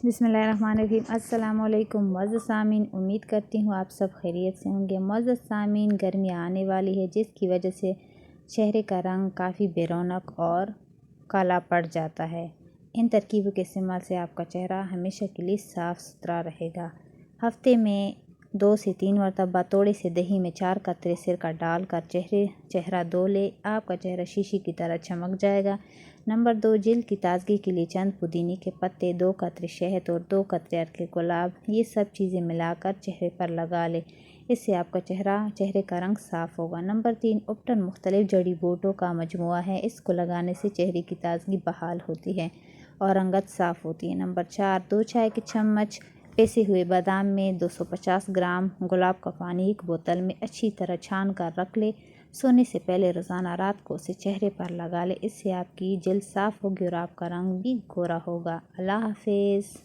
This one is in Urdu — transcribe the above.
بسم اللہ الرحمن الرحیم۔ السلام علیکم معزز سامعین، امید کرتی ہوں آپ سب خیریت سے ہوں گے۔ معزز سامعین، گرمی آنے والی ہے جس کی وجہ سے چہرے کا رنگ کافی بے رونق اور کالا پڑ جاتا ہے۔ ان ترکیبوں کے استعمال سے آپ کا چہرہ ہمیشہ کے لیے صاف ستھرا رہے گا۔ ہفتے میں 2 سے 3 مرتبہ تھوڑے سے دہی میں 4 قطرے سرکہ ڈال کر چہرہ دھو لے، آپ کا چہرہ شیشے کی طرح چمک جائے گا۔ نمبر 2، جلد کی تازگی کے لیے چند پودینے کے پتے، 2 قطرے شہد اور 2 قطرے عرق گلاب، یہ سب چیزیں ملا کر چہرے پر لگا لیں۔ اس سے آپ کا چہرے کا رنگ صاف ہوگا۔ نمبر 3، اپٹن مختلف جڑی بوٹیوں کا مجموعہ ہے، اس کو لگانے سے چہرے کی تازگی بحال ہوتی ہے اور رنگت صاف ہوتی ہے۔ نمبر 4، 2 چائے کے چمچ پیسے ہوئے بادام میں 250 گرام گلاب کا پانی ایک بوتل میں اچھی طرح چھان کر رکھ لے۔ سونے سے پہلے روزانہ رات کو اسے چہرے پر لگا لے، اس سے آپ کی جلد صاف ہوگی اور آپ کا رنگ بھی گورا ہوگا۔ اللہ حافظ۔